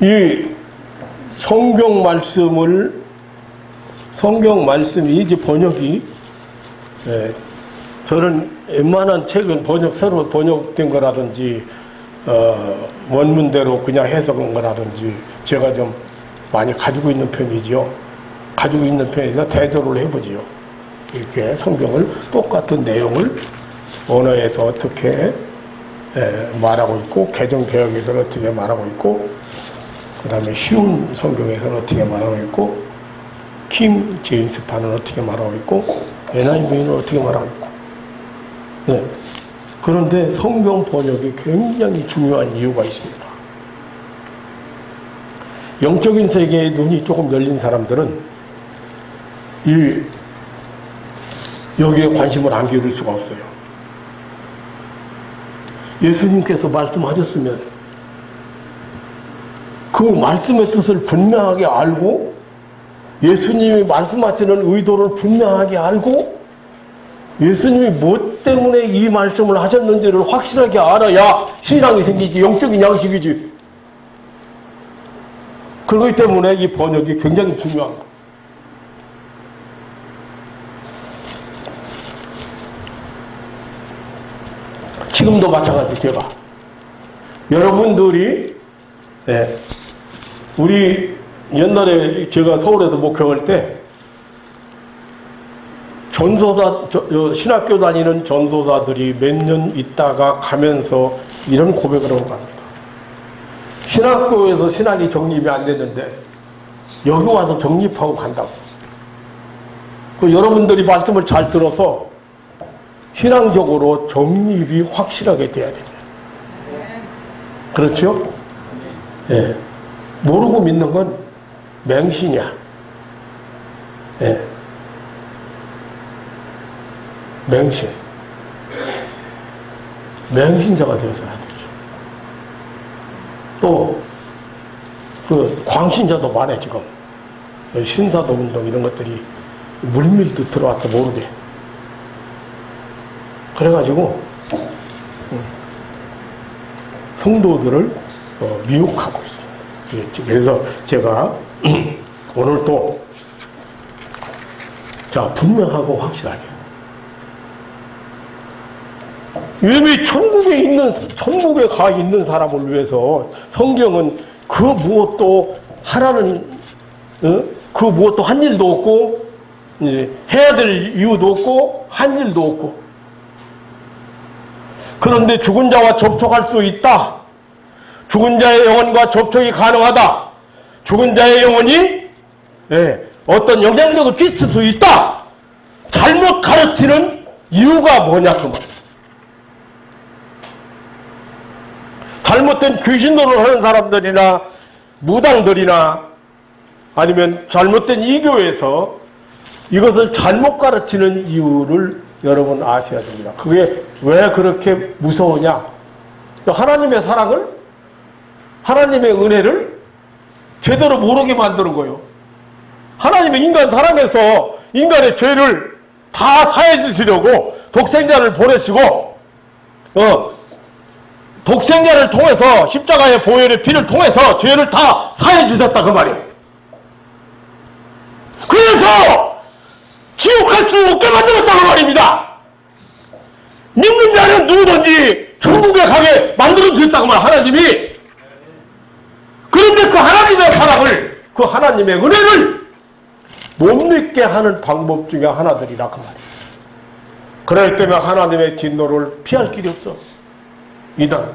이 성경 말씀이 이제 번역이, 저는 웬만한 책은 새로 번역된 거라든지, 원문대로 그냥 해석한 거라든지, 제가 좀 많이 가지고 있는 편이지요. 가지고 있는 편이라 대조를 해보지요. 이렇게 성경을 똑같은 내용을 언어에서 어떻게 말하고 있고, 개정개혁에서는 어떻게 말하고 있고, 그 다음에 쉬운 성경에서는 어떻게 말하고 있고, 킹 제임스판은 어떻게 말하고 있고, NIV는 어떻게 말하고 있고. 네. 그런데 성경 번역이 굉장히 중요한 이유가 있습니다. 영적인 세계의 눈이 조금 열린 사람들은 여기에 관심을 안 기울일 수가 없어요. 예수님께서 말씀하셨으면 그 말씀의 뜻을 분명하게 알고 예수님이 말씀하시는 의도를 분명하게 알고 예수님이 뭐 때문에 이 말씀을 하셨는지를 확실하게 알아야 신앙이 생기지, 영적인 양식이지. 그렇기 때문에 이 번역이 굉장히 중요한 거예요. 지금도 마찬가지. 제가 여러분들이 우리 옛날에 제가 서울에서 목회할 때 신학교 다니는 전도사들이 몇 년 있다가 가면서 이런 고백을 하고 갑니다. 신학교에서 신학이 정립이 안 됐는데 여기 와서 정립하고 간다고. 여러분들이 말씀을 잘 들어서 신앙적으로 정립이 확실하게 돼야 됩니다. 그렇죠? 예. 모르고 믿는 건 맹신이야. 예. 맹신. 맹신자가 되어서는 안 되죠. 또, 광신자도 많아, 지금. 신사도 운동 이런 것들이 물밀도 들어와서 모르게. 그래가지고, 성도들을 미혹하고 있습니다. 그래서 제가 오늘 또, 자, 분명하고 확실하게. 이미 천국에 가 있는 사람을 위해서 성경은 그 무엇도 하라는, 그 무엇도 한 일도 없고, 이제 해야 될 이유도 없고, 한 일도 없고. 그런데 죽은 자와 접촉할 수 있다. 죽은 자의 영혼과 접촉이 가능하다. 죽은 자의 영혼이 어떤 영향력을 끼칠 수 있다. 잘못 가르치는 이유가 뭐냐 그 말. 잘못된 귀신노릇을 하는 사람들이나 무당들이나 아니면 잘못된 이교에서 이것을 잘못 가르치는 이유를 여러분 아셔야 됩니다. 그게 왜 그렇게 무서우냐? 하나님의 사랑을, 하나님의 은혜를 제대로 모르게 만드는 거예요. 하나님의 인간 사랑해서 인간의 죄를 다 사해 주시려고 독생자를 보내시고, 독생자를 통해서 십자가의 보혈의 피를 통해서 죄를 다 사해 주셨다 그 말이에요. 그래서 지옥 갈 수 없게 만들었다 그 말입니다. 믿는 자는 누구든지 천국에 가게 만들어 주셨다고 말 하나님이. 그런데 그 하나님의 사랑을, 그 하나님의 은혜를 못 믿게 하는 방법 중에 하나들이라 그 말이에요. 그럴 때면 하나님의 진노를 피할 길이 없어. 이단.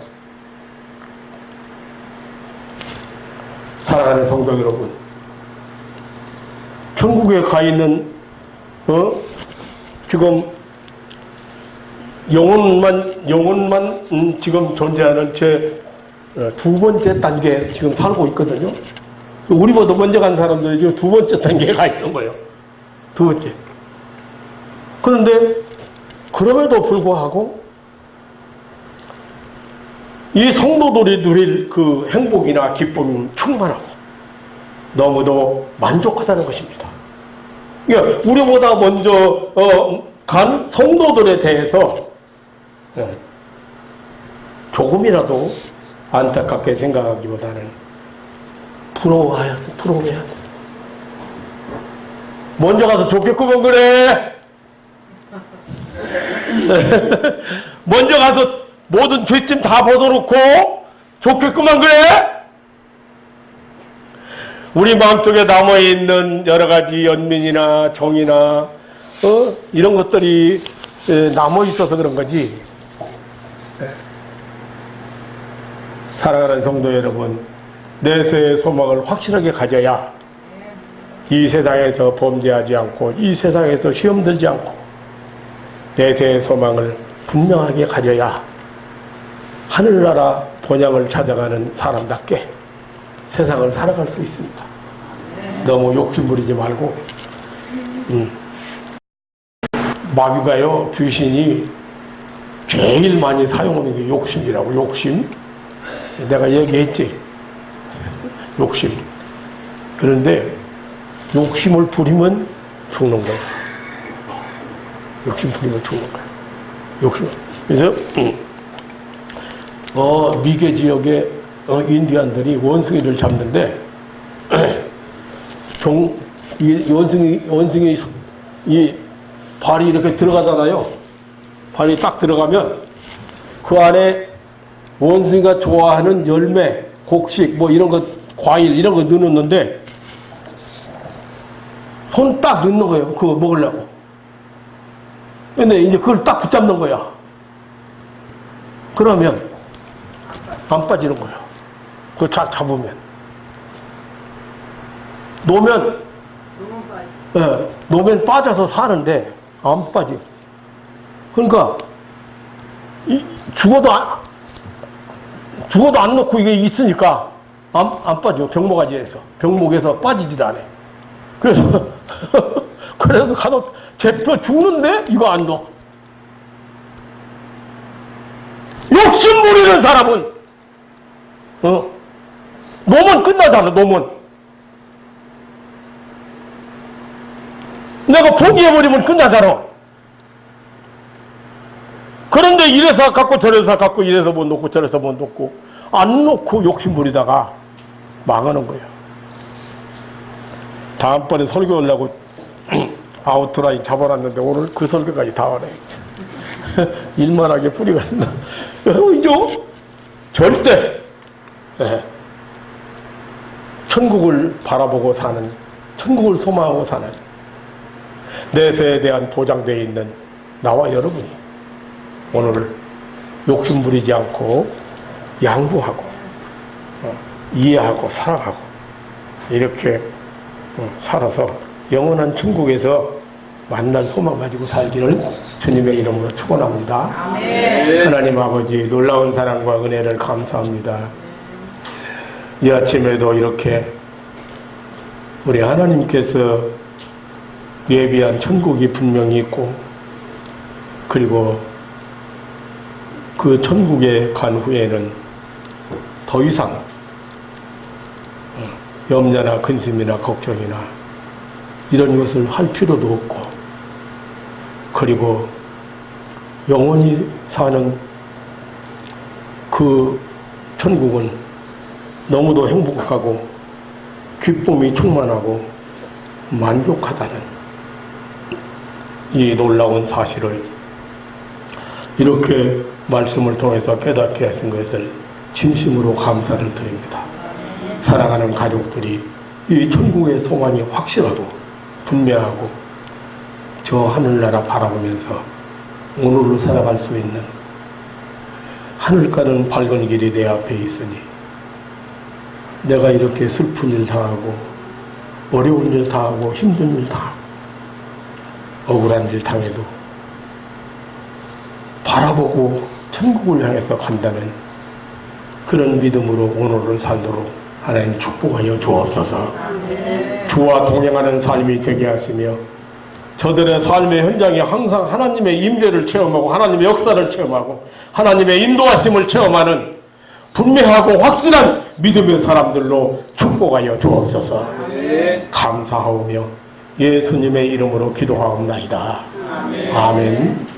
사랑하는 성도 여러분, 천국에 가 있는 지금 영혼만 지금 존재하는 제 두 번째 단계에 지금 살고 있거든요. 우리보다 먼저 간 사람들이 지금 두 번째 단계에 가 있는 거예요. 두 번째. 그런데 그럼에도 불구하고 이 성도들이 누릴 그 행복이나 기쁨은 충만하고 너무도 만족하다는 것입니다. 그러니까 우리보다 먼저 간 성도들에 대해서 조금이라도 안타깝게 생각하기보다는 부러워해야 돼. 먼저 가서 좋겠구먼 그래. 먼저 가서 모든 죄짐 다 벗어놓고 좋겠구만 그래. 우리 마음속에 남아있는 여러가지 연민이나 정이나 이런 것들이 남아있어서 그런 거지. 사랑하는 성도 여러분, 내세의 소망을 확실하게 가져야 이 세상에서 범죄하지 않고 이 세상에서 시험 들지 않고 내세의 소망을 분명하게 가져야 하늘나라 본향을 찾아가는 사람답게 세상을 살아갈 수 있습니다. 너무 욕심부리지 말고. 마귀가요, 귀신이 제일 많이 사용하는 게 욕심이라고. 욕심. 내가 얘기했지. 욕심. 그런데 욕심을 부리면 죽는 거야. 욕심 부리면 죽는 거야. 욕심. 그래서 미개 지역에 인디안들이 원숭이를 잡는데 원숭이 이 발이 이렇게 들어가잖아요. 발이 딱 들어가면 그 안에 원숭이가 좋아하는 열매, 곡식, 뭐 이런 거, 과일 이런 거 넣었는데 손 딱 넣는 거예요. 그거 먹으려고. 근데 이제 그걸 딱 붙잡는 거야. 그러면 안 빠지는 거야. 그거 잡으면. 놓으면 노면 빠져서 사는데 안 빠져. 그러니까 죽어도 안 놓고 이게 있으니까 안 빠져. 병목에서 빠지질 않아. 그래서 가서 제뼈 죽는데 이거 안 넣어. 욕심 부리는 사람은 놓으면 끝나잖아. 놓으면 내가 포기해버리면 끝나잖아. 그런데 이래서 갖고 저래서 갖고 이래서 못 놓고 저래서 못 놓고 안 놓고 욕심 부리다가 망하는 거예요. 다음번에 설교하려고 아웃라인 잡아놨는데 오늘 그 설교까지 다 하네. 일만하게 뿌리가 있나. 그죠? 절대 천국을 바라보고 사는, 천국을 소망하고 사는 내세에 대한 보장되어 있는 나와 여러분이 오늘 욕심 부리지 않고 양보하고 이해하고 사랑하고 이렇게 살아서 영원한 천국에서 만날 소망 가지고 살기를 주님의 이름으로 축원합니다. 아멘. 하나님 아버지 놀라운 사랑과 은혜를 감사합니다. 이 아침에도 이렇게 우리 하나님께서 예비한 천국이 분명히 있고 그리고 그 천국에 간 후에는 더 이상 염려나 근심이나 걱정이나 이런 것을 할 필요도 없고 그리고 영원히 사는 그 천국은 너무도 행복하고 기쁨이 충만하고 만족하다는 이 놀라운 사실을 이렇게 말씀을 통해서 깨닫게 하신 것을 진심으로 감사를 드립니다. 사랑하는 가족들이 이 천국의 소망이 확실하고 분명하고 저 하늘나라 바라보면서 오늘로 살아갈 수 있는 하늘가는 밝은 길이 내 앞에 있으니 내가 이렇게 슬픈 일 당하고 어려운 일 당하고 힘든 일 당하고 억울한 일 당해도 바라보고 천국을 향해서 간다는 그런 믿음으로 오늘을 살도록 하나님 축복하여 주옵소서. 주와 동행하는 삶이 되게 하시며 저들의 삶의 현장에 항상 하나님의 임재를 체험하고 하나님의 역사를 체험하고 하나님의 인도하심을 체험하는 분명하고 확실한 믿음의 사람들로 축복하여 주옵소서. 감사하오며 예수님의 이름으로 기도하옵나이다. 아멘.